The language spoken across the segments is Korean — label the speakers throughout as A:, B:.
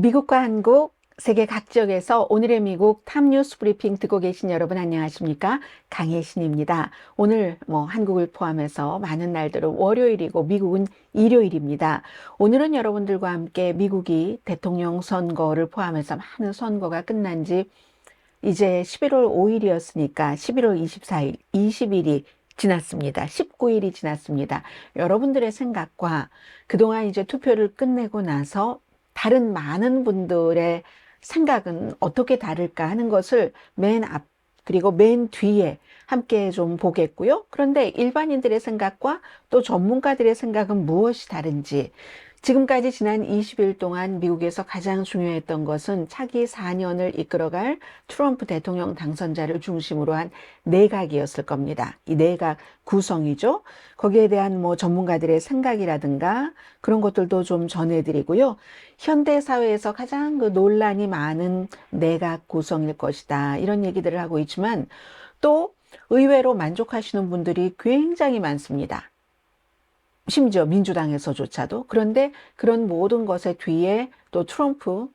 A: 미국과 한국, 세계 각 지역에서 오늘의 미국 탑뉴스 브리핑 듣고 계신 여러분 안녕하십니까? 강혜신입니다. 오늘 한국을 포함해서 많은 날들은 월요일이고 미국은 일요일입니다. 오늘은 여러분들과 함께 미국이 대통령 선거를 포함해서 많은 선거가 끝난 지 이제 11월 5일이었으니까 11월 24일, 20일이 지났습니다. 19일이 지났습니다. 여러분들의 생각과 그동안 이제 투표를 끝내고 나서 다른 많은 분들의 생각은 어떻게 다를까 하는 것을 맨 앞, 그리고 맨 뒤에 함께 좀 보겠고요. 그런데 일반인들의 생각과 또 전문가들의 생각은 무엇이 다른지, 지금까지 지난 20일 동안 미국에서 가장 중요했던 것은 차기 4년을 이끌어갈 트럼프 대통령 당선자를 중심으로 한 내각이었을 겁니다. 이 내각 구성이죠. 거기에 대한 전문가들의 생각이라든가 그런 것들도 좀 전해드리고요. 현대 사회에서 가장 그 논란이 많은 내각 구성일 것이다. 이런 얘기들을 하고 있지만 또 의외로 만족하시는 분들이 굉장히 많습니다. 심지어 민주당에서조차도. 그런데 그런 모든 것의 뒤에 또 트럼프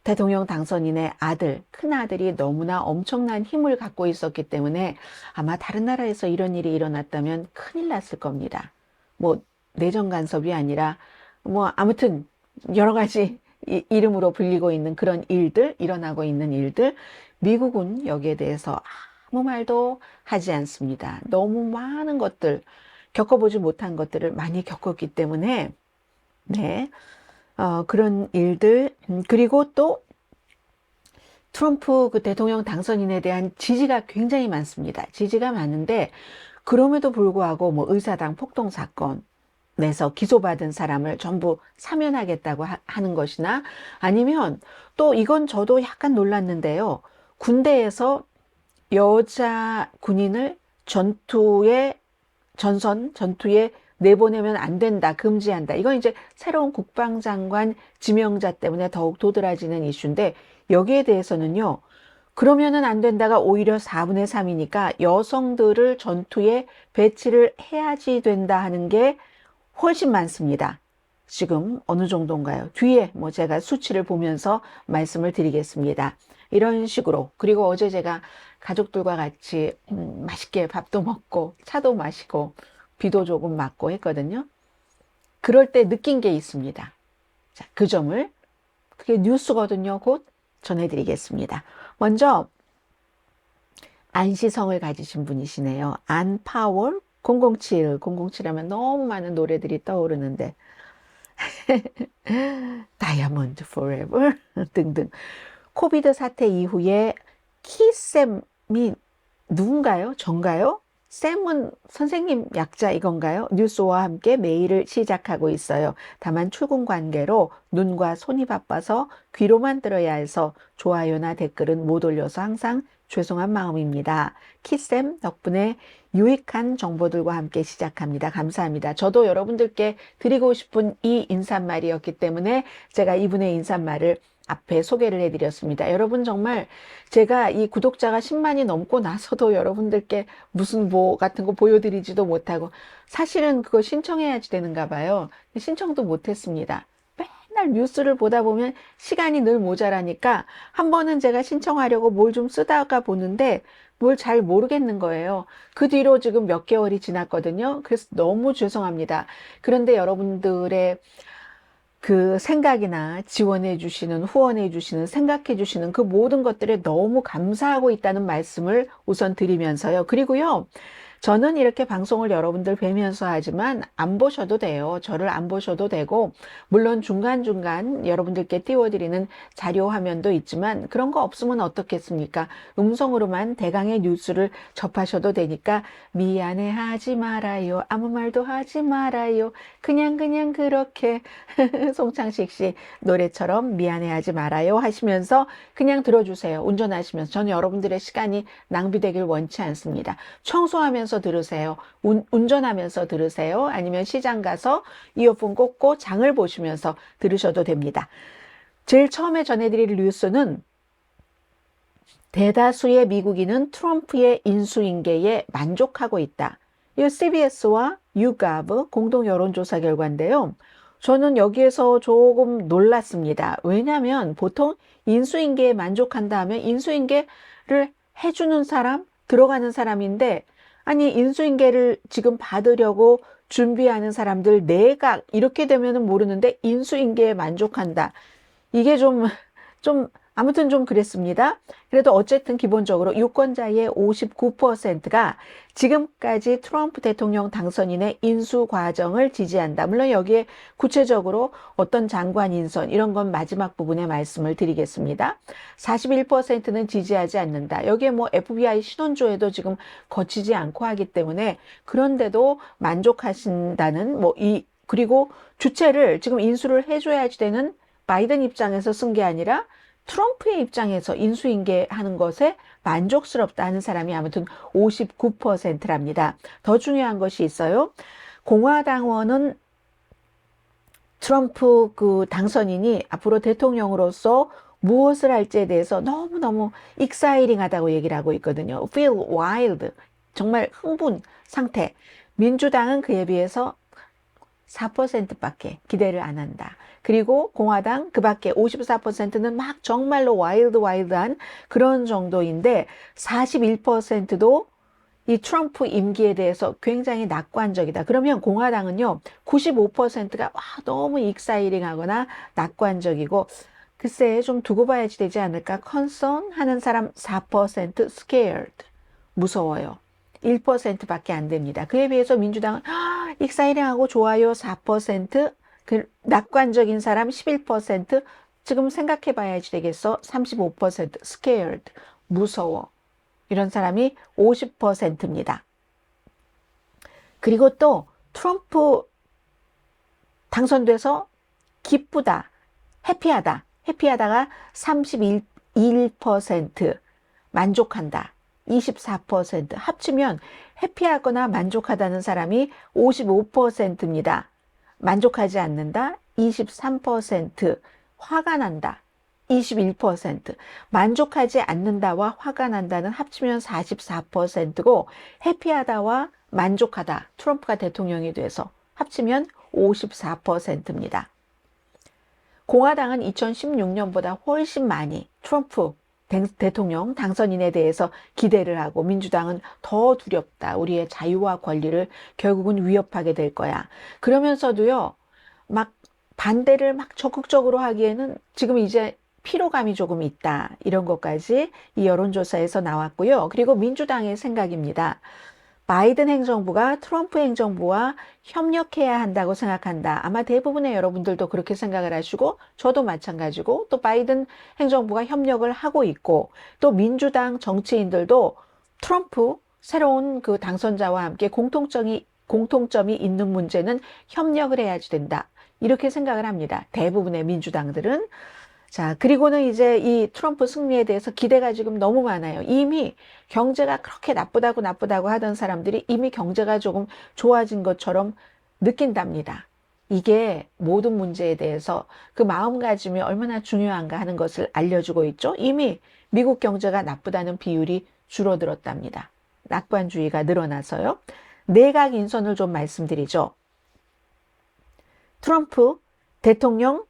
A: 대통령 당선인의 아들, 큰아들이 너무나 엄청난 힘을 갖고 있었기 때문에 아마 다른 나라에서 이런 일이 일어났다면 큰일 났을 겁니다. 내정 간섭이 아니라 아무튼 여러 가지 이름으로 불리고 있는 그런 일들, 일어나고 있는 일들, 미국은 여기에 대해서 아무 말도 하지 않습니다. 너무 많은 것들, 겪어보지 못한 것들을 많이 겪었기 때문에, 네, 그런 일들, 그리고 또 트럼프 그 대통령 당선인에 대한 지지가 굉장히 많습니다. 지지가 많은데, 그럼에도 불구하고 의사당 폭동 사건에서 기소받은 사람을 전부 사면하겠다고 하는 것이나 아니면 또 이건 저도 약간 놀랐는데요. 군대에서 여자 군인을 전투에 내보내면 안 된다, 금지한다. 이건 이제 새로운 국방장관 지명자 때문에 더욱 도드라지는 이슈인데 여기에 대해서는요. 그러면은 안 된다가 오히려 4분의 3이니까 여성들을 전투에 배치를 해야지 된다 하는 게 훨씬 많습니다. 지금 어느 정도인가요? 뒤에 제가 수치를 보면서 말씀을 드리겠습니다. 이런 식으로. 그리고 어제 제가 가족들과 같이 맛있게 밥도 먹고 차도 마시고 비도 조금 맞고 했거든요. 그럴 때 느낀 게 있습니다. 자, 그 점을 그게 뉴스거든요. 곧 전해드리겠습니다. 먼저 안시성을 가지신 분이시네요. 안파월 007, 007 하면 너무 많은 노래들이 떠오르는데 다이아몬드 포레버 등등. 코비드 사태 이후에 키쌤이 누군가요? 전가요? 쌤은 선생님 약자 이건가요? 뉴스와 함께 메일을 시작하고 있어요. 다만 출근 관계로 눈과 손이 바빠서 귀로만 들어야 해서 좋아요나 댓글은 못 올려서 항상 죄송한 마음입니다. 키쌤 덕분에 유익한 정보들과 함께 시작합니다. 감사합니다. 저도 여러분들께 드리고 싶은 이 인사말이었기 때문에 제가 이분의 인사말을 앞에 소개를 해드렸습니다. 여러분 정말 제가 이 구독자가 10만이 넘고 나서도 여러분들께 무슨 같은 거 보여드리지도 못하고 사실은 그거 신청해야지 되는가 봐요. 신청도 못했습니다. 맨날 뉴스를 보다 보면 시간이 늘 모자라니까 한 번은 제가 신청하려고 뭘 좀 쓰다가 보는데 뭘 잘 모르겠는 거예요. 그 뒤로 지금 몇 개월이 지났거든요. 그래서 너무 죄송합니다. 그런데 여러분들의 그 생각이나 지원해 주시는, 후원해 주시는, 생각해 주시는 그 모든 것들에 너무 감사하고 있다는 말씀을 우선 드리면서요. 그리고요. 저는 이렇게 방송을 여러분들 뵈면서 하지만 안 보셔도 돼요. 저를 안 보셔도 되고 물론 중간중간 여러분들께 띄워드리는 자료 화면도 있지만 그런 거 없으면 어떻겠습니까? 음성으로만 대강의 뉴스를 접하셔도 되니까 미안해 하지 말아요. 아무 말도 하지 말아요. 그냥 그렇게 송창식 씨 노래처럼 미안해 하지 말아요 하시면서 그냥 들어주세요. 운전하시면서. 저는 여러분들의 시간이 낭비되길 원치 않습니다. 청소하면서 들으세요. 운전하면서 들으세요. 아니면 시장 가서 이어폰 꽂고 장을 보시면서 들으셔도 됩니다. 제일 처음에 전해드릴 뉴스는 대다수의 미국인은 트럼프의 인수인계에 만족하고 있다. 이 CBS와 YouGov 공동 여론조사 결과인데요. 저는 여기에서 조금 놀랐습니다. 왜냐하면 보통 인수인계에 만족한다 하면 인수인계를 해주는 사람, 들어가는 사람인데, 아니, 인수인계를 지금 받으려고 준비하는 사람들 내각, 이렇게 되면은 모르는데 인수인계에 만족한다. 이게 좀, 아무튼 좀 그랬습니다. 그래도 어쨌든 기본적으로 유권자의 59%가 지금까지 트럼프 대통령 당선인의 인수 과정을 지지한다. 물론 여기에 구체적으로 어떤 장관 인선, 이런 건 마지막 부분에 말씀을 드리겠습니다. 41%는 지지하지 않는다. 여기에 뭐 FBI 신원조회도 지금 거치지 않고 하기 때문에 그런데도 만족하신다는 그리고 주체를 지금 인수를 해줘야지 되는 바이든 입장에서 쓴 게 아니라 트럼프의 입장에서 인수인계하는 것에 만족스럽다 하는 사람이 아무튼 59%랍니다. 더 중요한 것이 있어요. 공화당원은 트럼프 그 당선인이 앞으로 대통령으로서 무엇을 할지에 대해서 너무너무 익사이링하다고 얘기를 하고 있거든요. Feel wild. 정말 흥분 상태. 민주당은 그에 비해서 4%밖에 기대를 안 한다. 그리고 공화당 그 밖에 54%는 막 정말로 와일드한 그런 정도인데 41%도 이 트럼프 임기에 대해서 굉장히 낙관적이다. 그러면 공화당은요, 95%가 와, 너무 익사이링하거나 낙관적이고, 글쎄 좀 두고 봐야지 되지 않을까? concern 하는 사람 4% scared. 무서워요. 1%밖에 안 됩니다. 그에 비해서 민주당은 익사이링하고 좋아요 4%, 그 낙관적인 사람 11%, 지금 생각해 봐야지 되겠어. 35% scared. 무서워. 이런 사람이 50%입니다. 그리고 또 트럼프 당선돼서 기쁘다, 해피하다가 31% 만족한다. 24% 합치면 해피하거나 만족하다는 사람이 55%입니다. 만족하지 않는다. 23%, 화가 난다. 21%, 만족하지 않는다와 화가 난다는 합치면 44%고 해피하다와 만족하다, 트럼프가 대통령이 돼서 합치면 54%입니다. 공화당은 2016년보다 훨씬 많이 트럼프 대통령 당선인에 대해서 기대를 하고 민주당은 더 두렵다. 우리의 자유와 권리를 결국은 위협하게 될 거야. 그러면서도요, 막 반대를 막 적극적으로 하기에는 지금 이제 피로감이 조금 있다. 이런 것까지 이 여론조사에서 나왔고요. 그리고 민주당의 생각입니다. 바이든 행정부가 트럼프 행정부와 협력해야 한다고 생각한다. 아마 대부분의 여러분들도 그렇게 생각을 하시고 저도 마찬가지고 또 바이든 행정부가 협력을 하고 있고 또 민주당 정치인들도 트럼프 새로운 그 당선자와 함께 공통점이 있는 문제는 협력을 해야지 된다. 이렇게 생각을 합니다. 대부분의 민주당들은. 자, 그리고는 이제 이 트럼프 승리에 대해서 기대가 지금 너무 많아요. 이미 경제가 그렇게 나쁘다고 하던 사람들이 이미 경제가 조금 좋아진 것처럼 느낀답니다. 이게 모든 문제에 대해서 그 마음가짐이 얼마나 중요한가 하는 것을 알려주고 있죠. 이미 미국 경제가 나쁘다는 비율이 줄어들었답니다. 낙관주의가 늘어나서요. 내각 인선을 좀 말씀드리죠. 트럼프 대통령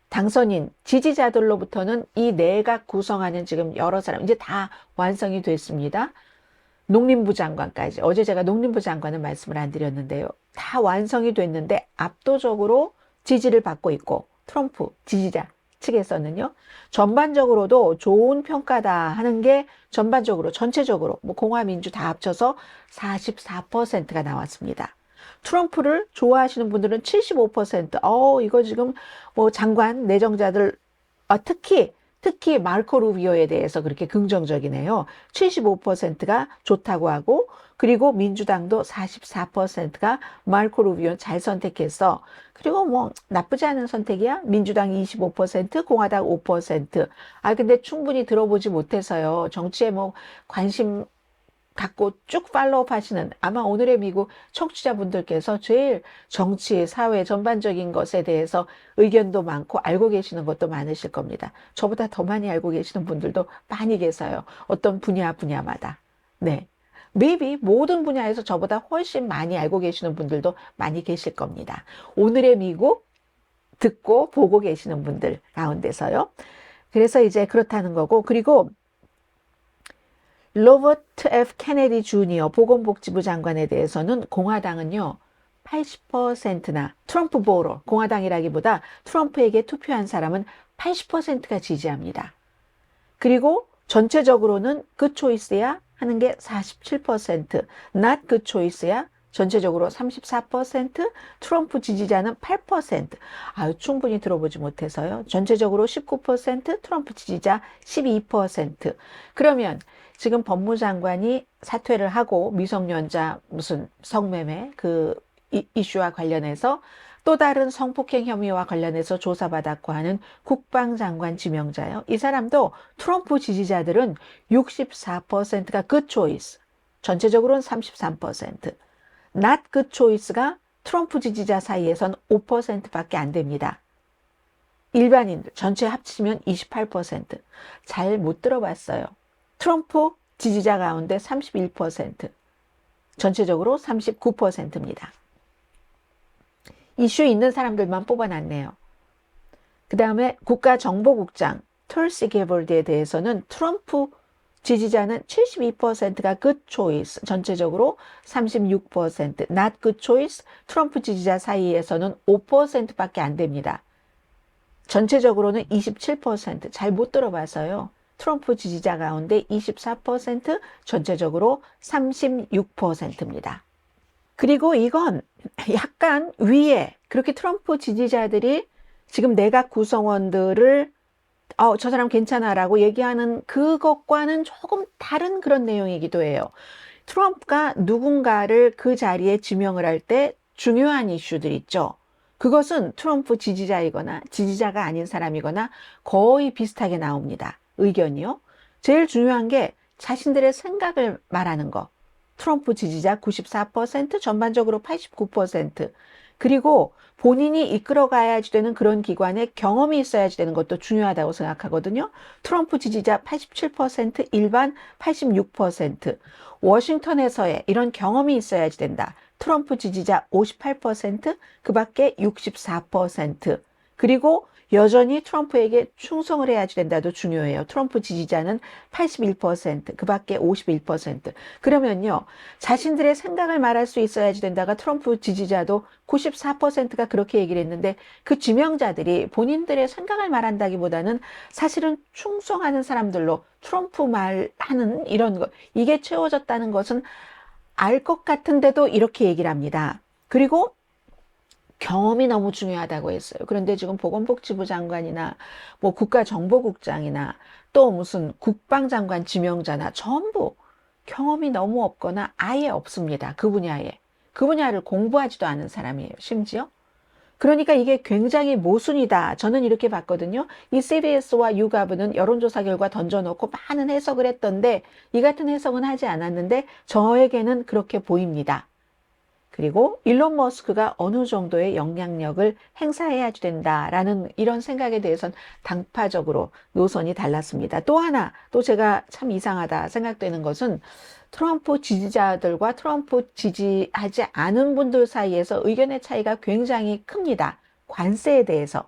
A: 당선인 지지자들로부터는 이 내각 구성하는 지금 여러 사람 이제 다 완성이 됐습니다. 농림부 장관까지. 어제 제가 농림부 장관은 말씀을 안 드렸는데요. 다 완성이 됐는데 압도적으로 지지를 받고 있고 트럼프 지지자 측에서는요. 전반적으로도 좋은 평가다 하는 게 전체적으로 뭐 공화민주 다 합쳐서 44%가 나왔습니다. 트럼프를 좋아하시는 분들은 75%. 이거 지금 뭐 장관 내정자들 특히 마르코 루비오에 대해서 그렇게 긍정적이네요. 75%가 좋다고 하고 그리고 민주당도 44%가 마르코 루비오 잘 선택했어. 그리고 뭐 나쁘지 않은 선택이야. 민주당 25%, 공화당 5%. 근데 충분히 들어보지 못해서요. 정치에 뭐 관심 갖고 쭉 팔로우업 하시는 아마 오늘의 미국 청취자분들께서 제일 정치, 사회 전반적인 것에 대해서 의견도 많고 알고 계시는 것도 많으실 겁니다. 저보다 더 많이 알고 계시는 분들도 많이 계세요. 어떤 분야마다. 네. maybe 모든 분야에서 저보다 훨씬 많이 알고 계시는 분들도 많이 계실 겁니다. 오늘의 미국 듣고 보고 계시는 분들 가운데서요. 그래서 이제 그렇다는 거고, 그리고 로버트 F. 케네디 주니어 보건복지부 장관에 대해서는 공화당은요 80%나 트럼프 보러 공화당이라기보다 트럼프에게 투표한 사람은 80%가 지지합니다. 그리고 전체적으로는 good choice야 하는 게 47%, not good choice야 전체적으로 34%, 트럼프 지지자는 8%. 아유, 충분히 들어보지 못해서요. 전체적으로 19%, 트럼프 지지자 12%. 그러면 지금 법무장관이 사퇴를 하고 미성년자 무슨 성매매 그 이슈와 관련해서 또 다른 성폭행 혐의와 관련해서 조사받았고 하는 국방장관 지명자요. 이 사람도 트럼프 지지자들은 64%가 good choice, 전체적으로는 33%. not good choice가 트럼프 지지자 사이에선 5%밖에 안 됩니다. 일반인들 전체 합치면 28%. 잘 못 들어봤어요. 트럼프 지지자 가운데 31%, 전체적으로 39%입니다. 이슈 있는 사람들만 뽑아놨네요. 그 다음에 국가정보국장 털시 게벌드에 대해서는 트럼프 지지자는 72%가 good choice, 전체적으로 36%, not good choice, 트럼프 지지자 사이에서는 5%밖에 안 됩니다. 전체적으로는 27%, 잘 못 들어봐서요. 트럼프 지지자 가운데 24%, 전체적으로 36%입니다. 그리고 이건 약간 위에 그렇게 트럼프 지지자들이 지금 내각 구성원들을 저 사람 괜찮아라고 얘기하는 그것과는 조금 다른 그런 내용이기도 해요. 트럼프가 누군가를 그 자리에 지명을 할 때 중요한 이슈들 있죠. 그것은 트럼프 지지자이거나 지지자가 아닌 사람이거나 거의 비슷하게 나옵니다. 의견이요. 제일 중요한 게 자신들의 생각을 말하는 거. 트럼프 지지자 94%, 전반적으로 89%. 그리고 본인이 이끌어가야지 되는 그런 기관에 경험이 있어야지 되는 것도 중요하다고 생각하거든요. 트럼프 지지자 87%, 일반 86%. 워싱턴에서의 이런 경험이 있어야지 된다. 트럼프 지지자 58%, 그 밖에 64%. 그리고 여전히 트럼프에게 충성을 해야지 된다도 중요해요. 트럼프 지지자는 81%, 그 밖에 51%. 그러면요, 자신들의 생각을 말할 수 있어야지 된다가 트럼프 지지자도 94%가 그렇게 얘기를 했는데 그 지명자들이 본인들의 생각을 말한다기보다는 사실은 충성하는 사람들로 트럼프 말하는 이런 거, 이게 채워졌다는 것은 알 것 같은데도 이렇게 얘기를 합니다. 그리고 경험이 너무 중요하다고 했어요. 그런데 지금 보건복지부 장관이나 뭐 국가정보국장이나 또 무슨 국방장관 지명자나 전부 경험이 너무 없거나 아예 없습니다. 그 분야에. 그 분야를 공부하지도 않은 사람이에요. 심지어. 그러니까 이게 굉장히 모순이다. 저는 이렇게 봤거든요. 이 CBS와 유가브는 여론조사 결과 던져놓고 많은 해석을 했던데 이 같은 해석은 하지 않았는데 저에게는 그렇게 보입니다. 그리고 일론 머스크가 어느 정도의 영향력을 행사해야 된다라는 이런 생각에 대해서는 당파적으로 노선이 달랐습니다. 또 하나, 또 제가 참 이상하다 생각되는 것은 트럼프 지지자들과 트럼프 지지하지 않은 분들 사이에서 의견의 차이가 굉장히 큽니다. 관세에 대해서.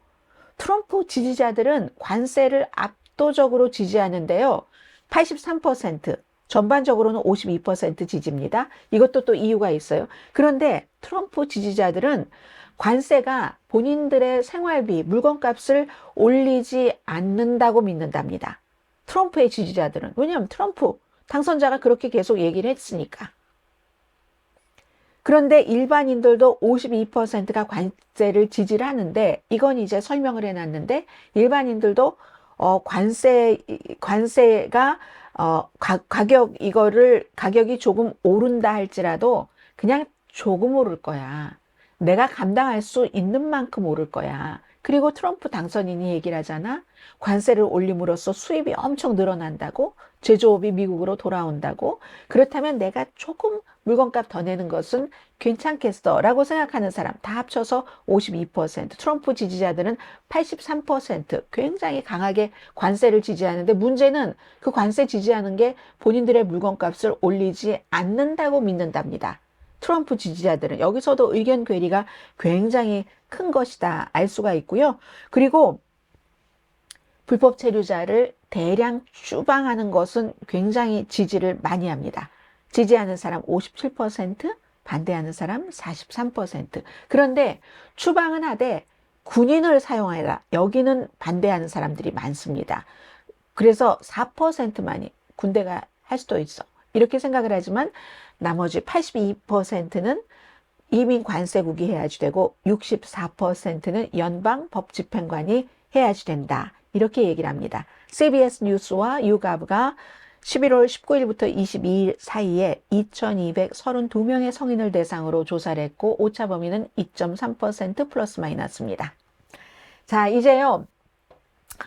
A: 트럼프 지지자들은 관세를 압도적으로 지지하는데요. 83%. 전반적으로는 52% 지지입니다. 이것도 또 이유가 있어요. 그런데 트럼프 지지자들은 관세가 본인들의 생활비, 물건값을 올리지 않는다고 믿는답니다. 트럼프의 지지자들은. 왜냐하면 트럼프 당선자가 그렇게 계속 얘기를 했으니까. 그런데 일반인들도 52%가 관세를 지지를 하는데 이건 이제 설명을 해놨는데 일반인들도 관세가 가격이 조금 오른다 할지라도 그냥 조금 오를 거야. 내가 감당할 수 있는 만큼 오를 거야. 그리고 트럼프 당선인이 얘기를 하잖아. 관세를 올림으로써 수입이 엄청 늘어난다고, 제조업이 미국으로 돌아온다고. 그렇다면 내가 조금 물건값 더 내는 것은 괜찮겠어 라고 생각하는 사람 다 합쳐서 52%, 트럼프 지지자들은 83%, 굉장히 강하게 관세를 지지하는데 문제는 그 관세 지지하는 게 본인들의 물건값을 올리지 않는다고 믿는답니다. 트럼프 지지자들은 여기서도 의견 괴리가 굉장히 큰 것이다 알 수가 있고요. 그리고 불법 체류자를 대량 추방하는 것은 굉장히 지지를 많이 합니다. 지지하는 사람 57%, 반대하는 사람 43%. 그런데 추방은 하되 군인을 사용하라. 여기는 반대하는 사람들이 많습니다. 그래서 4%만이 군대가 할 수도 있어. 이렇게 생각을 하지만 나머지 82%는 이민 관세국이 해야지 되고 64%는 연방 법집행관이 해야지 된다. 이렇게 얘기를 합니다. CBS 뉴스와 YouGov가 11월 19일부터 22일 사이에 2,232명의 성인을 대상으로 조사를 했고 오차 범위는 2.3% 플러스 마이너스입니다. 자, 이제요.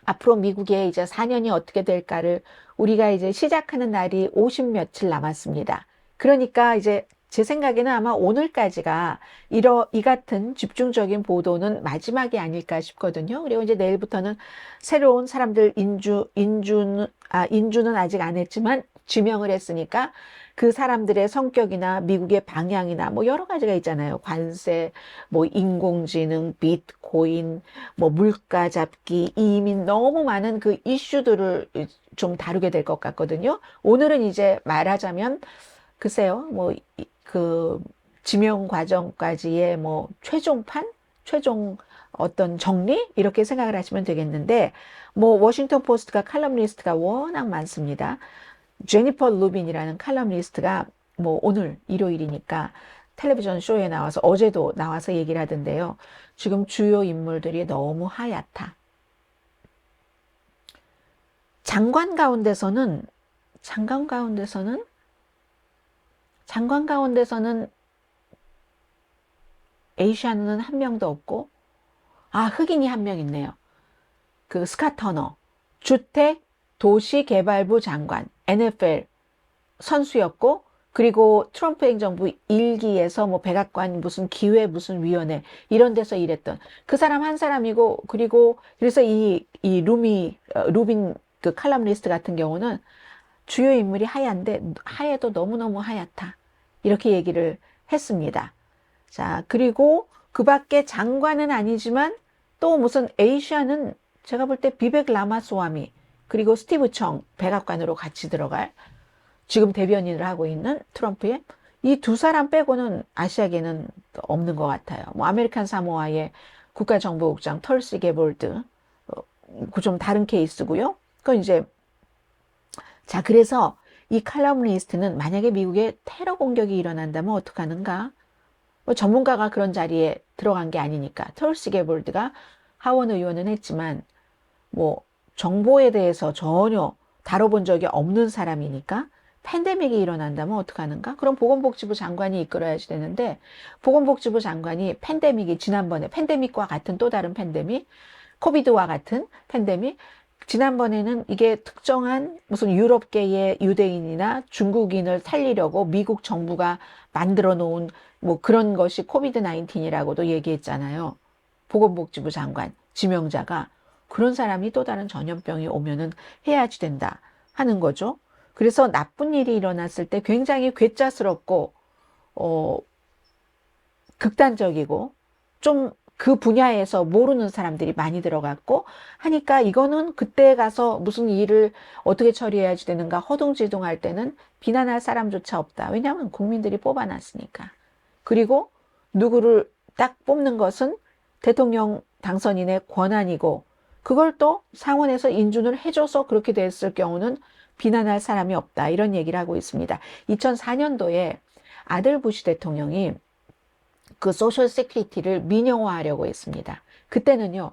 A: 앞으로 미국의 이제 4년이 어떻게 될까를 우리가 이제 시작하는 날이 50 며칠 남았습니다. 그러니까 이제 제 생각에는 아마 오늘까지가 이 같은 집중적인 보도는 마지막이 아닐까 싶거든요. 그리고 이제 내일부터는 새로운 사람들 인주는 아직 안 했지만 지명을 했으니까 그 사람들의 성격이나 미국의 방향이나 뭐 여러 가지가 있잖아요. 관세, 뭐 인공지능, 비트코인, 뭐 물가 잡기, 이민 너무 많은 그 이슈들을 좀 다루게 될 것 같거든요. 오늘은 이제 말하자면 글쎄요, 뭐 그 지명 과정까지의 뭐 최종판, 최종 어떤 정리 이렇게 생각을 하시면 되겠는데 뭐 워싱턴 포스트가 칼럼니스트가 워낙 많습니다. 제니퍼 루빈이라는 칼럼니스트가 뭐 오늘 일요일이니까 텔레비전 쇼에 나와서 어제도 나와서 얘기를 하던데요. 지금 주요 인물들이 너무 하얗다. 장관 가운데서는 에이시아는 한 명도 없고, 흑인이 한 명 있네요. 그 스캇 터너, 주택 도시개발부 장관, NFL 선수였고, 그리고 트럼프 행정부 1기에서 뭐 백악관 무슨 기회 무슨 위원회 이런 데서 일했던 그 사람 한 사람이고, 그리고 그래서 이 루빈 그 칼럼니스트 같은 경우는 주요 인물이 하얘도 너무너무 하얗다. 이렇게 얘기를 했습니다. 자, 그리고 그 밖에 장관은 아니지만 또 무슨 에이시아는 제가 볼 때 비벡 라마스와미 그리고 스티브 청 백악관으로 같이 들어갈 지금 대변인을 하고 있는 트럼프의 이 두 사람 빼고는 아시아계는 없는 것 같아요. 뭐 아메리칸 사모아의 국가정보국장 털시 게볼드 그 좀 다른 케이스고요. 그건 이제 자, 그래서 이 칼럼니스트는 만약에 미국에 테러 공격이 일어난다면 어떡하는가? 뭐 전문가가 그런 자리에 들어간 게 아니니까. 털시 게볼드가 하원 의원은 했지만 뭐 정보에 대해서 전혀 다뤄본 적이 없는 사람이니까 팬데믹이 일어난다면 어떡하는가? 그럼 보건복지부 장관이 이끌어야지 되는데 보건복지부 장관이 지난번에 팬데믹과 같은 또 다른 팬데믹, 코비드와 같은 팬데믹 지난번에는 이게 특정한 무슨 유럽계의 유대인이나 중국인을 살리려고 미국 정부가 만들어 놓은 뭐 그런 것이 코비드 19이라고도 얘기했잖아요. 보건복지부 장관, 지명자가 그런 사람이 또 다른 전염병이 오면은 해야지 된다 하는 거죠. 그래서 나쁜 일이 일어났을 때 굉장히 괴짜스럽고, 극단적이고, 좀 그 분야에서 모르는 사람들이 많이 들어갔고 하니까 이거는 그때 가서 무슨 일을 어떻게 처리해야지 되는가 허둥지둥할 때는 비난할 사람조차 없다. 왜냐하면 국민들이 뽑아놨으니까. 그리고 누구를 딱 뽑는 것은 대통령 당선인의 권한이고 그걸 또 상원에서 인준을 해줘서 그렇게 됐을 경우는 비난할 사람이 없다. 이런 얘기를 하고 있습니다. 2004년도에 아들 부시 대통령이 그 소셜 세큐리티를 민영화하려고 했습니다. 그때는요.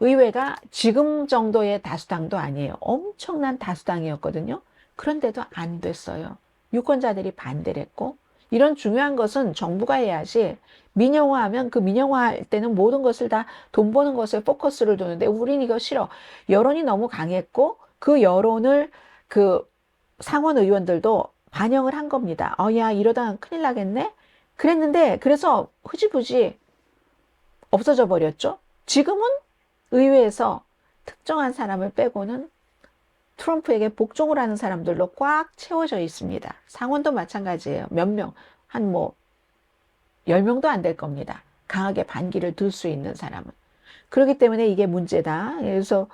A: 의회가 지금 정도의 다수당도 아니에요. 엄청난 다수당이었거든요. 그런데도 안 됐어요. 유권자들이 반대를 했고 이런 중요한 것은 정부가 해야지 민영화하면 그 민영화할 때는 모든 것을 다 돈 버는 것에 포커스를 두는데 우린 이거 싫어. 여론이 너무 강했고 그 여론을 그 상원 의원들도 반영을 한 겁니다. 야 이러다 큰일 나겠네. 그랬는데 그래서 흐지부지 없어져 버렸죠. 지금은 의회에서 특정한 사람을 빼고는 트럼프에게 복종을 하는 사람들로 꽉 채워져 있습니다. 상원도 마찬가지예요. 몇 명, 한 뭐 10명도 안 될 겁니다. 강하게 반기를 들 수 있는 사람은. 그렇기 때문에 이게 문제다. 그래서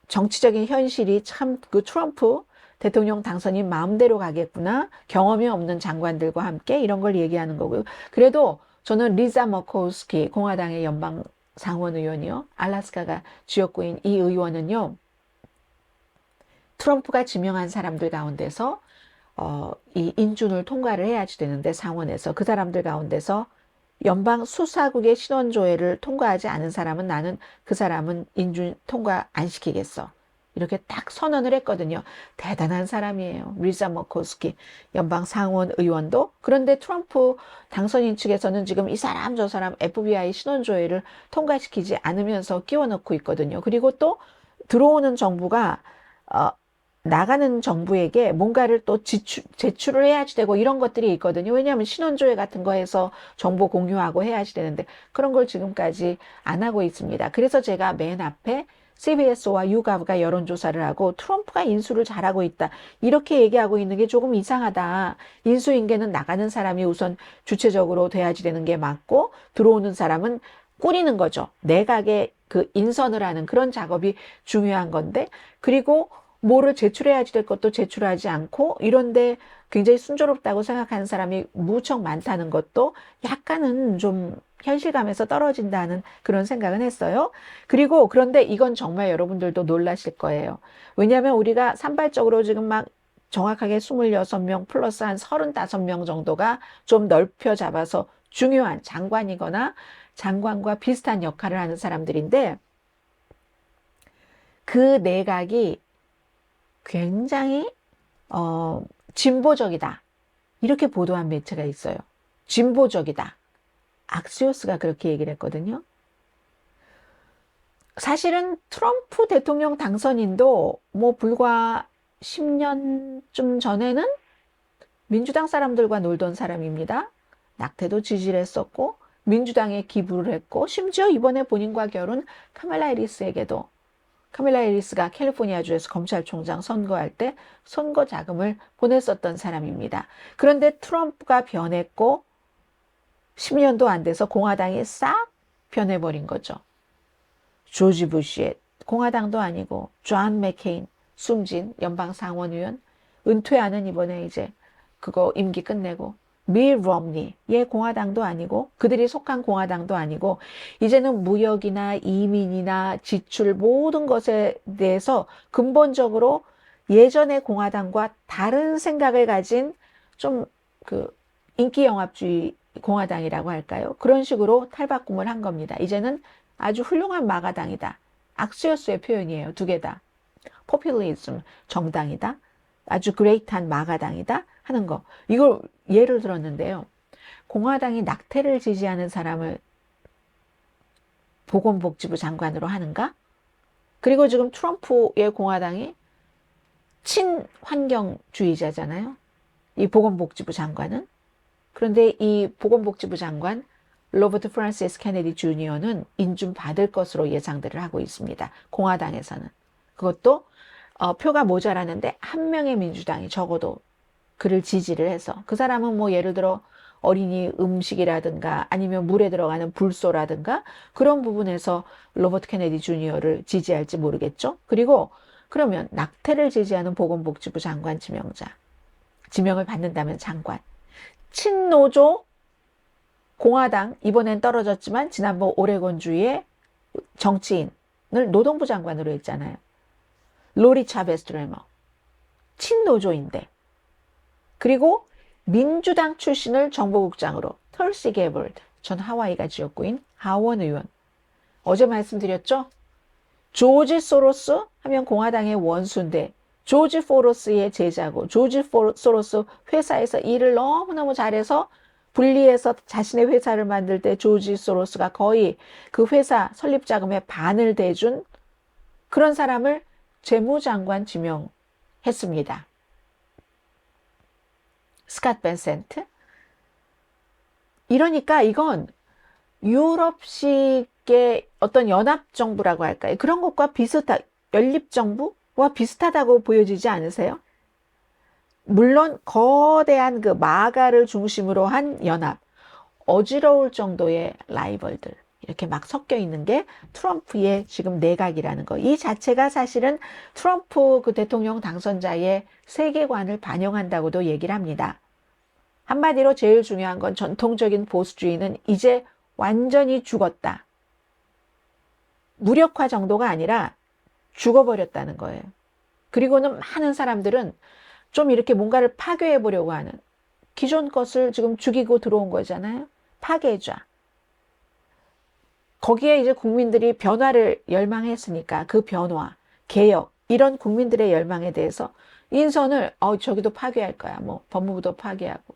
A: 정치적인 현실이 참 그 트럼프 대통령 당선인 마음대로 가겠구나. 경험이 없는 장관들과 함께 이런 걸 얘기하는 거고요. 그래도 저는 리자 머코스키 공화당의 연방 상원 의원이요. 알래스카가 지역구인 이 의원은요. 트럼프가 지명한 사람들 가운데서 이 인준을 통과를 해야지 되는데 상원에서 그 사람들 가운데서 연방 수사국의 신원조회를 통과하지 않은 사람은 나는 그 사람은 인준 통과 안 시키겠어. 이렇게 딱 선언을 했거든요. 대단한 사람이에요. 리자 머코스키 연방 상원 의원도. 그런데 트럼프 당선인 측에서는 지금 이 사람 저 사람 FBI 신원조회를 통과시키지 않으면서 끼워넣고 있거든요. 그리고 또 들어오는 정부가 나가는 정부에게 뭔가를 또 제출을 해야지 되고 이런 것들이 있거든요. 왜냐하면 신원조회 같은 거 해서 정보 공유하고 해야지 되는데 그런 걸 지금까지 안 하고 있습니다. 그래서 제가 맨 앞에 CBS와 유가브가 여론조사를 하고 트럼프가 인수를 잘하고 있다. 이렇게 얘기하고 있는 게 조금 이상하다. 인수인계는 나가는 사람이 우선 주체적으로 돼야지 되는 게 맞고 들어오는 사람은 꾸리는 거죠. 내각에 그 인선을 하는 그런 작업이 중요한 건데 그리고 뭐를 제출해야지 될 것도 제출하지 않고 이런데 굉장히 순조롭다고 생각하는 사람이 무척 많다는 것도 약간은 좀 현실감에서 떨어진다는 그런 생각은 했어요. 그리고 그런데 이건 정말 여러분들도 놀라실 거예요. 왜냐하면 우리가 산발적으로 지금 막 정확하게 26명 플러스 한 35명 정도가 좀 넓혀 잡아서 중요한 장관이거나 장관과 비슷한 역할을 하는 사람들인데 그 내각이 굉장히 진보적이다. 이렇게 보도한 매체가 있어요. 진보적이다. 악시오스가 그렇게 얘기를 했거든요. 사실은 트럼프 대통령 당선인도 뭐 불과 10년쯤 전에는 민주당 사람들과 놀던 사람입니다. 낙태도 지지를 했었고 민주당에 기부를 했고 심지어 이번에 본인과 결혼 카말라 해리스에게도 카밀라 해리스가 캘리포니아주에서 검찰총장 선거할 때 선거 자금을 보냈었던 사람입니다. 그런데 트럼프가 변했고 10년도 안 돼서 공화당이 싹 변해버린 거죠. 조지 부시의 공화당도 아니고 존 맥케인 숨진 연방 상원의원 은퇴하는 이번에 이제 그거 임기 끝내고 밀 롬니 얘 공화당도 아니고 그들이 속한 공화당도 아니고 이제는 무역이나 이민이나 지출 모든 것에 대해서 근본적으로 예전의 공화당과 다른 생각을 가진 좀 그 인기 영합주의 공화당이라고 할까요? 그런 식으로 탈바꿈을 한 겁니다. 이제는 아주 훌륭한 마가당이다. 악수여수의 표현이에요. 두 개 다. 포퓰리즘 정당이다. 아주 그레이트한 마가당이다 하는 거. 이걸 예를 들었는데요. 공화당이 낙태를 지지하는 사람을 보건복지부 장관으로 하는가? 그리고 지금 트럼프의 공화당이 친환경주의자잖아요. 이 보건복지부 장관은. 그런데 이 보건복지부 장관 로버트 프란시스 케네디 주니어는 인준 받을 것으로 예상들을 하고 있습니다. 공화당에서는. 그것도 표가 모자라는데 한 명의 민주당이 적어도 그를 지지를 해서 그 사람은 뭐 예를 들어 어린이 음식이라든가 아니면 물에 들어가는 불소라든가 그런 부분에서 로버트 케네디 주니어를 지지할지 모르겠죠. 그리고 그러면 낙태를 지지하는 보건복지부 장관 지명을 받는다면 장관. 친노조 공화당 이번엔 떨어졌지만 지난번 오레곤주의 정치인을 노동부 장관으로 했잖아요. 로리 차베스 드레머. 친노조인데. 그리고 민주당 출신을 정보국장으로 털시 게버드 전 하와이가 지역구인 하원 의원. 어제 말씀드렸죠? 조지 소로스 하면 공화당의 원수인데 조지 소로스의 제자고 조지 소로스 회사에서 일을 너무너무 잘해서 분리해서 자신의 회사를 만들 때 조지 소로스가 거의 그 회사 설립 자금의 반을 대준 그런 사람을 재무장관 지명했습니다. 스캇 벤센트. 이러니까 이건 유럽식의 어떤 연합정부라고 할까요? 그런 것과 연립정부와 비슷하다고 보여지지 않으세요? 물론 거대한 그 마가를 중심으로 한 연합. 어지러울 정도의 라이벌들 이렇게 막 섞여 있는 게 트럼프의 지금 내각이라는 거. 이 자체가 사실은 트럼프 그 대통령 당선자의 세계관을 반영한다고도 얘기를 합니다. 한마디로 제일 중요한 건 전통적인 보수주의는 이제 완전히 죽었다. 무력화 정도가 아니라 죽어버렸다는 거예요. 그리고는 많은 사람들은 좀 이렇게 뭔가를 파괴해 보려고 하는 기존 것을 지금 죽이고 들어온 거잖아요. 파괴자. 거기에 이제 국민들이 변화를 열망했으니까 그 변화, 개혁 이런 국민들의 열망에 대해서 인선을 저기도 파괴할 거야. 뭐 법무부도 파괴하고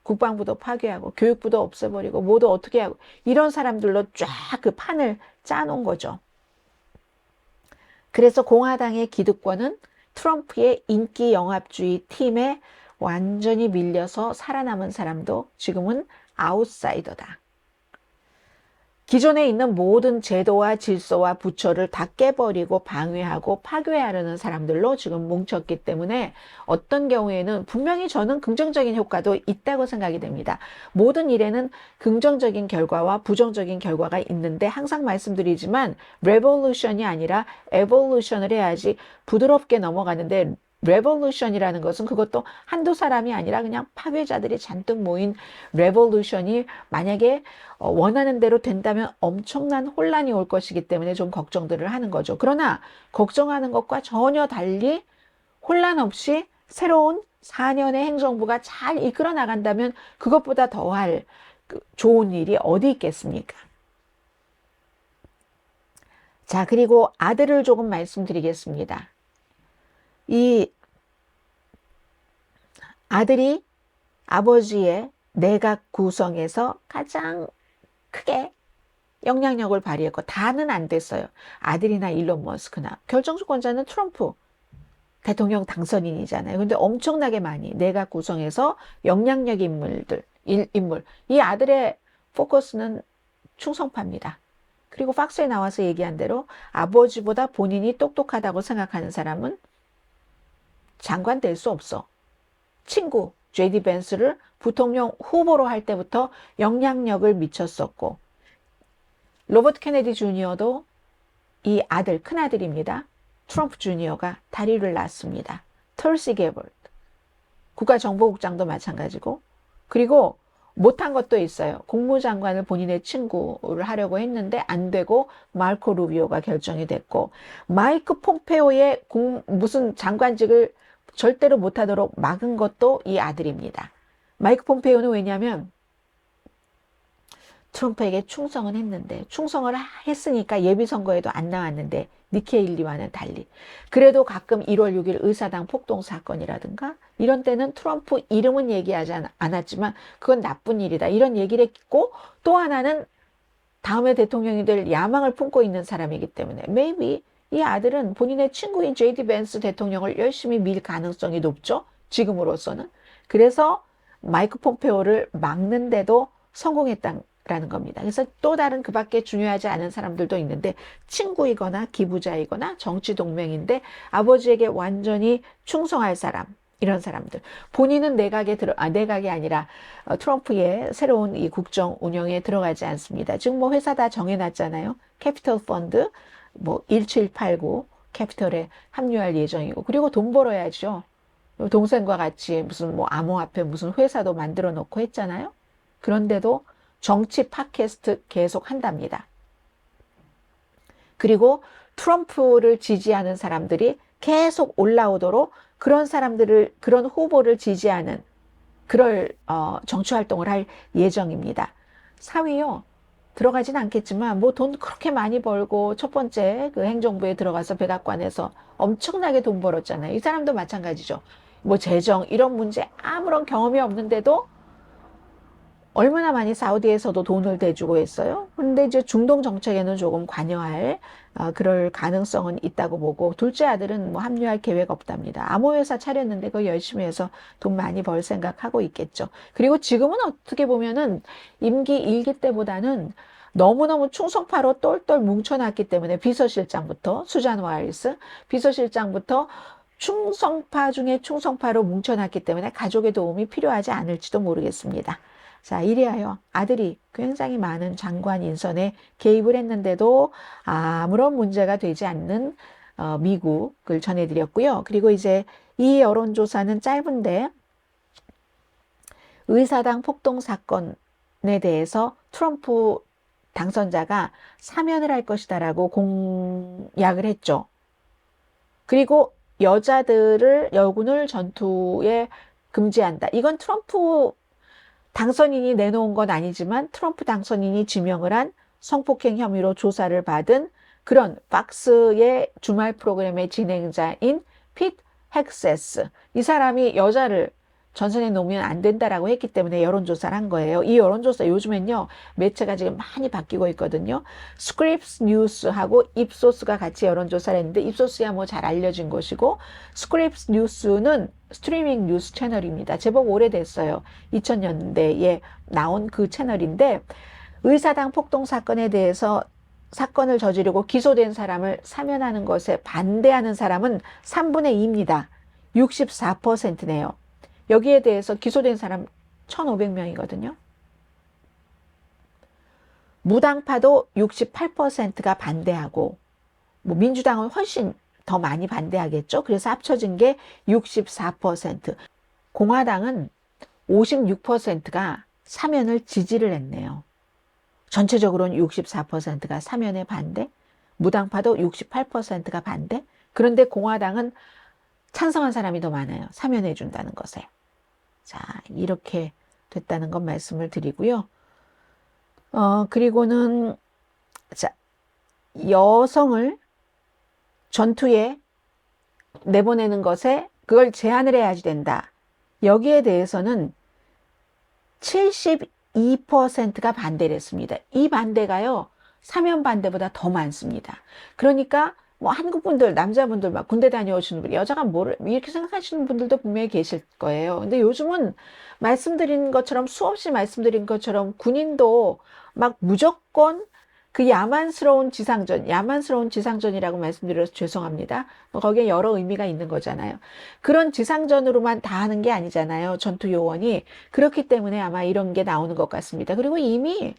A: 국방부도 파괴하고 교육부도 없애버리고 모두 어떻게 하고 이런 사람들로 쫙 그 판을 짜놓은 거죠. 그래서 공화당의 기득권은 트럼프의 인기 영합주의 팀에 완전히 밀려서 살아남은 사람도 지금은 아웃사이더다. 기존에 있는 모든 제도와 질서와 부처를 다 깨버리고 방해하고 파괴하려는 사람들로 지금 뭉쳤기 때문에 어떤 경우에는 분명히 저는 긍정적인 효과도 있다고 생각이 됩니다. 모든 일에는 긍정적인 결과와 부정적인 결과가 있는데 항상 말씀드리지만 레볼루션이 아니라 에볼루션을 해야지 부드럽게 넘어가는데 레볼루션이라는 것은 그것도 한두 사람이 아니라 그냥 파괴자들이 잔뜩 모인 레볼루션이 만약에 원하는 대로 된다면 엄청난 혼란이 올 것이기 때문에 좀 걱정들을 하는 거죠. 그러나 걱정하는 것과 전혀 달리 혼란 없이 새로운 4년의 행정부가 잘 이끌어 나간다면 그것보다 더할 좋은 일이 어디 있겠습니까? 자, 그리고 아들을 조금 말씀드리겠습니다. 이 아들이 아버지의 내각 구성에서 가장 크게 영향력을 발휘했고 다는 안 됐어요. 아들이나 일론 머스크나 결정주권자는 트럼프 대통령 당선인이잖아요. 근데 엄청나게 많이 내각 구성에서 영향력 인물. 이 아들의 포커스는 충성파입니다. 그리고 팍스에 나와서 얘기한 대로 아버지보다 본인이 똑똑하다고 생각하는 사람은 장관 될 수 없어. 친구 JD 벤스를 부통령 후보로 할 때부터 영향력을 미쳤었고 로버트 케네디 주니어도 이 아들, 큰아들입니다. 트럼프 주니어가 다리를 낳습니다. 털시 게벌드 국가정보국장도 마찬가지고 그리고 못한 것도 있어요. 국무장관을 본인의 친구를 하려고 했는데 안 되고 마르코 루비오가 결정이 됐고 마이크 폼페오의 무슨 장관직을 절대로 못하도록 막은 것도 이 아들입니다. 마이크 폼페오는 왜냐하면 트럼프에게 충성은 했는데 충성을 했으니까 예비선거에도 안 나왔는데 니키 헤일리와는 달리 그래도 가끔 1월 6일 의사당 폭동 사건이라든가 이런 때는 트럼프 이름은 얘기하지 않았지만 그건 나쁜 일이다 이런 얘기를 했고 또 하나는 다음에 대통령이 될 야망을 품고 있는 사람이기 때문에 maybe 이 아들은 본인의 친구인 JD 벤스 대통령을 열심히 밀 가능성이 높죠. 지금으로서는. 그래서 마이크 폼페오를 막는데도 성공했다라는 겁니다. 그래서 또 다른 그 밖에 중요하지 않은 사람들도 있는데 친구이거나 기부자이거나 정치 동맹인데 아버지에게 완전히 충성할 사람 이런 사람들. 본인은 내각이 아니라 트럼프의 새로운 이 국정 운영에 들어가지 않습니다. 지금 뭐 회사 다 정해놨잖아요. 캐피털 펀드 뭐 1789 캐피털에 합류할 예정이고 그리고 돈 벌어야죠. 동생과 같이 무슨 뭐 암호화폐 무슨 회사도 만들어 놓고 했잖아요. 그런데도 정치 팟캐스트 계속 한답니다. 그리고 트럼프를 지지하는 사람들이 계속 올라오도록 그런 후보를 지지하는 그럴 정치 활동을 할 예정입니다. 사위요. 들어가진 않겠지만 뭐 돈 그렇게 많이 벌고 첫 번째 그 행정부에 들어가서 백악관에서 엄청나게 돈 벌었잖아요. 이 사람도 마찬가지죠. 뭐 재정 이런 문제 아무런 경험이 없는데도 얼마나 많이 사우디에서도 돈을 대주고 했어요. 그런데 이제 중동 정책에는 조금 관여할 그럴 가능성은 있다고 보고 둘째 아들은 뭐 합류할 계획 없답니다. 암호회사 차렸는데 그거 열심히 해서 돈 많이 벌 생각하고 있겠죠. 그리고 지금은 어떻게 보면은 임기 1기 때보다는 너무너무 충성파로 똘똘 뭉쳐놨기 때문에 비서실장부터 수잔 와일스 비서실장부터 충성파 중에 충성파로 뭉쳐놨기 때문에 가족의 도움이 필요하지 않을지도 모르겠습니다. 자, 이리하여 아들이 굉장히 많은 장관 인선에 개입을 했는데도 아무런 문제가 되지 않는 미국을 전해드렸고요. 그리고 이제 이 여론조사는 짧은데 의사당 폭동 사건에 대해서 트럼프 당선자가 사면을 할 것이다라고 공약을 했죠. 그리고 여군을 전투에 금지한다. 이건 트럼프 당선인이 내놓은 건 아니지만 트럼프 당선인이 지명을 한 성폭행 혐의로 조사를 받은 그런 팍스의 주말 프로그램의 진행자인 핏 헥세스. 이 사람이 여자를 전선에 놓으면 안 된다라고 했기 때문에 여론조사를 한 거예요. 이 여론조사 요즘엔요, 매체가 지금 많이 바뀌고 있거든요. 스크립스 뉴스하고 입소스가 같이 여론조사를 했는데, 입소스야 뭐 잘 알려진 것이고, 스크립스 뉴스는 스트리밍 뉴스 채널입니다. 제법 오래됐어요. 2000년대에 나온 그 채널인데, 의사당 폭동 사건에 대해서 사건을 저지르고 기소된 사람을 사면하는 것에 반대하는 사람은 3분의 2입니다. 64%네요. 여기에 대해서 기소된 사람 1,500명이거든요. 무당파도 68%가 반대하고, 뭐 민주당은 훨씬 더 많이 반대하겠죠. 그래서 합쳐진 게 64%. 공화당은 56%가 사면을 지지를 했네요. 전체적으로는 64%가 사면에 반대, 무당파도 68%가 반대. 그런데 공화당은 찬성한 사람이 더 많아요. 사면해 준다는 것에. 자, 이렇게 됐다는 건 말씀을 드리고요. 그리고는, 자, 여성을 전투에 내보내는 것에 그걸 제한을 해야지 된다. 여기에 대해서는 72%가 반대를 했습니다. 이 반대가요, 사면 반대보다 더 많습니다. 그러니까 뭐 한국 분들, 남자분들 막 군대 다녀오시는 분, 여자가 뭐를 이렇게 생각하시는 분들도 분명히 계실 거예요. 근데 요즘은 말씀드린 것처럼 수없이 말씀드린 것처럼 군인도 막 무조건 그 야만스러운 지상전이라고 말씀드려서 죄송합니다. 거기에 여러 의미가 있는 거잖아요. 그런 지상전으로만 다 하는 게 아니잖아요. 전투 요원이. 그렇기 때문에 아마 이런 게 나오는 것 같습니다. 그리고 이미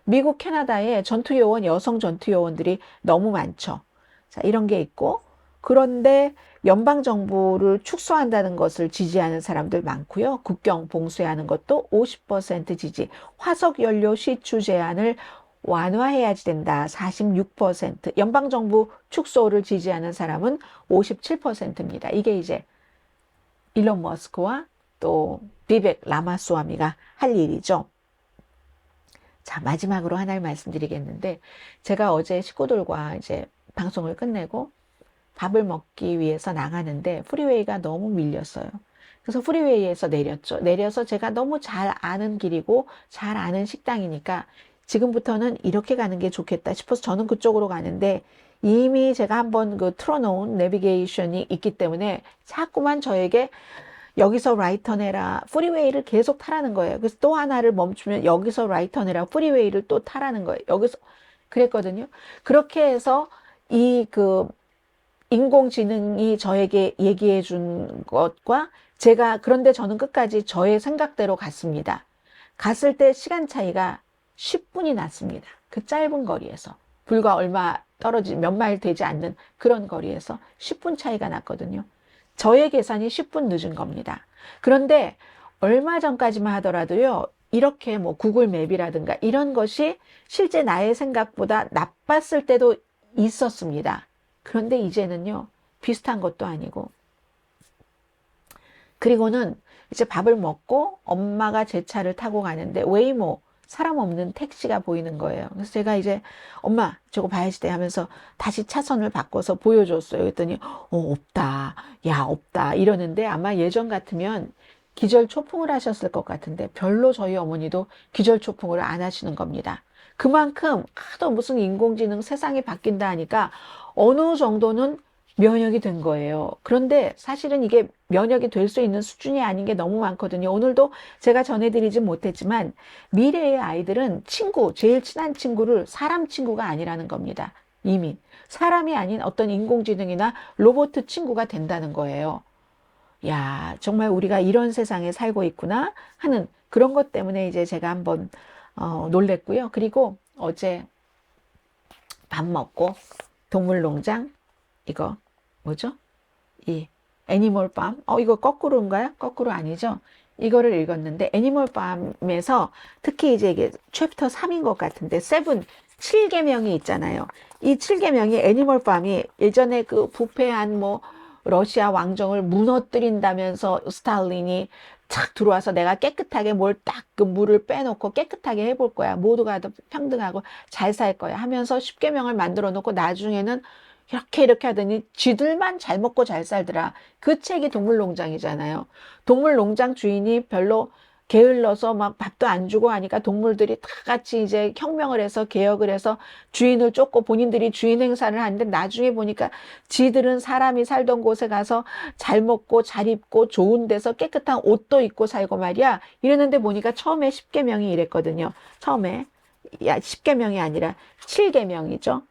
A: 미국, 캐나다에 전투 요원, 여성 전투 요원들이 너무 많죠. 자, 이런 게 있고, 그런데 연방정부를 축소한다는 것을 지지하는 사람들 많고요. 국경 봉쇄하는 것도 50% 지지, 화석연료 시추 제한을 완화해야지 된다. 46%, 연방정부 축소를 지지하는 사람은 57%입니다. 이게 이제 일론 머스크와 또 비벡 라마스와미가 할 일이죠. 자, 마지막으로 하나를 말씀드리겠는데, 제가 어제 식구들과 이제 방송을 끝내고 밥을 먹기 위해서 나가는데 프리웨이가 너무 밀렸어요. 그래서 프리웨이에서 내렸죠. 내려서 제가 너무 잘 아는 길이고 잘 아는 식당이니까 지금부터는 이렇게 가는 게 좋겠다 싶어서 저는 그쪽으로 가는데, 이미 제가 한번 그 틀어놓은 내비게이션이 있기 때문에 자꾸만 저에게 여기서 라이터 내라, 프리웨이를 계속 타라는 거예요. 그래서 또 하나를 멈추면 여기서 라이터 내라, 프리웨이를 또 타라는 거예요. 여기서 그랬거든요. 그렇게 해서 이 그 인공지능이 저에게 얘기해 준 것과 제가, 그런데 저는 끝까지 저의 생각대로 갔습니다. 갔을 때 시간 차이가 10분이 났습니다. 그 짧은 거리에서. 불과 얼마 떨어진 몇 마일 되지 않는 그런 거리에서 10분 차이가 났거든요. 저의 계산이 10분 늦은 겁니다. 그런데 얼마 전까지만 하더라도요, 이렇게 뭐 구글 맵이라든가 이런 것이 실제 나의 생각보다 나빴을 때도 있었습니다. 그런데 이제는요, 비슷한 것도 아니고. 그리고는 이제 밥을 먹고 엄마가 제 차를 타고 가는데 웨이모, 사람 없는 택시가 보이는 거예요. 그래서 제가 이제 엄마 저거 봐야지 돼 하면서 다시 차선을 바꿔서 보여줬어요. 그랬더니 없다, 야 없다 이러는데, 아마 예전 같으면 기절 초풍을 하셨을 것 같은데 별로 저희 어머니도 기절 초풍을 안 하시는 겁니다. 그만큼 하도 무슨 인공지능 세상이 바뀐다 하니까 어느 정도는 면역이 된 거예요. 그런데 사실은 이게 면역이 될 수 있는 수준이 아닌 게 너무 많거든요. 오늘도 제가 전해드리지 못했지만 미래의 아이들은 제일 친한 친구를 사람 친구가 아니라는 겁니다. 이미 사람이 아닌 어떤 인공지능이나 로봇 친구가 된다는 거예요. 야, 정말 우리가 이런 세상에 살고 있구나 하는 그런 것 때문에 이제 제가 한번 놀랬고요. 그리고 어제 밥 먹고 동물농장 이거 뭐죠? 이 애니멀팜 이거 거꾸로인가요? 거꾸로 아니죠? 이거를 읽었는데 애니멀팜에서 특히 이제 이게 챕터 3인 것 같은데 7계명이 있잖아요. 이 7계명이 애니멀팜이 예전에 그 부패한 뭐 러시아 왕정을 무너뜨린다면서 스탈린이 착 들어와서 내가 깨끗하게 뭘 딱 그 물을 빼놓고 깨끗하게 해볼 거야. 모두가 다 평등하고 잘 살 거야 하면서 10계명을 만들어 놓고 나중에는 이렇게 하더니 쥐들만 잘 먹고 잘 살더라. 그 책이 동물농장이잖아요. 동물농장 주인이 별로 게을러서 막 밥도 안 주고 하니까 동물들이 다 같이 이제 혁명을 해서 개혁을 해서 주인을 쫓고 본인들이 주인 행사를 하는데 나중에 보니까 지들은 사람이 살던 곳에 가서 잘 먹고 잘 입고 좋은 데서 깨끗한 옷도 입고 살고 말이야. 이랬는데 보니까 처음에 10계명이 이랬거든요. 처음에 10계명이 아니라 7계명이죠.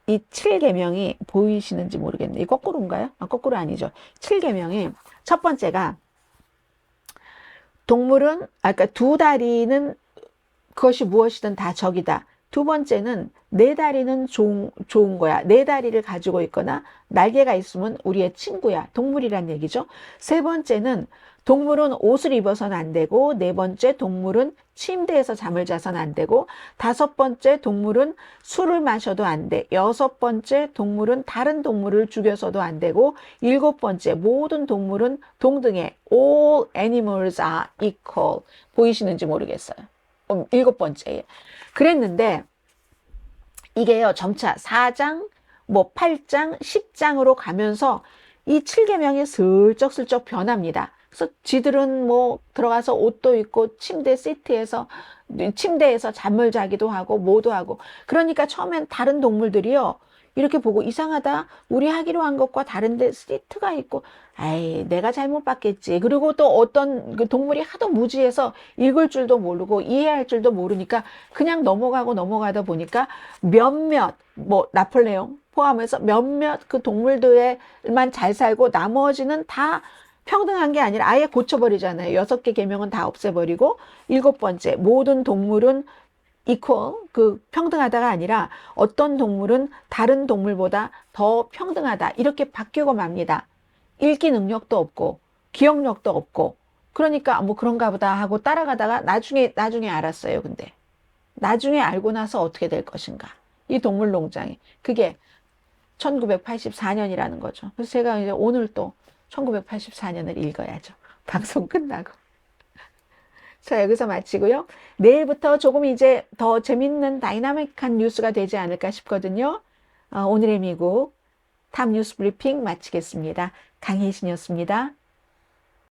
A: 이 7계명이 보이시는지 모르겠네. 이 거꾸로인가요? 거꾸로 아니죠. 7계명이 첫 번째가 동물은 그러니까 두 다리는 그것이 무엇이든 다 적이다. 두 번째는 네 다리는 좋은 거야. 네 다리를 가지고 있거나 날개가 있으면 우리의 친구야. 동물이란 얘기죠. 세 번째는 동물은 옷을 입어서는 안 되고, 네 번째 동물은 침대에서 잠을 자서는 안 되고, 다섯 번째 동물은 술을 마셔도 안 돼. 여섯 번째 동물은 다른 동물을 죽여서도 안 되고, 일곱 번째 모든 동물은 동등해. All animals are equal. 보이시는지 모르겠어요. 일곱 번째. 그랬는데 이게요 점차 4장, 뭐 8장, 10장으로 가면서 이 7계명이 슬쩍슬쩍 변합니다. 그래서 쥐들은 뭐 들어가서 옷도 입고 침대에서 잠을 자기도 하고 뭐도 하고 그러니까 처음엔 다른 동물들이요 이렇게 보고 이상하다. 우리 하기로 한 것과 다른데 시트가 있고 아이 내가 잘못 봤겠지. 그리고 또 어떤 그 동물이 하도 무지해서 읽을 줄도 모르고 이해할 줄도 모르니까 그냥 넘어가다 보니까 몇몇 뭐 나폴레옹 포함해서 몇몇 그 동물들만 잘 살고 나머지는 다 평등한 게 아니라 아예 고쳐버리잖아요. 6개 계명은 다 없애버리고 일곱 번째 모든 동물은 equal, 그 평등하다가 아니라 어떤 동물은 다른 동물보다 더 평등하다. 이렇게 바뀌고 맙니다. 읽기 능력도 없고 기억력도 없고 그러니까 뭐 그런가 보다 하고 따라가다가 나중에 알았어요. 근데 나중에 알고 나서 어떻게 될 것인가. 이 동물농장이 그게 1984년이라는 거죠. 그래서 제가 이제 오늘 또 1984년을 읽어야죠. 방송 끝나고. 자, 여기서 마치고요. 내일부터 조금 이제 더 재밌는 다이나믹한 뉴스가 되지 않을까 싶거든요. 오늘의 미국 탑 뉴스 브리핑 마치겠습니다. 강혜신이었습니다.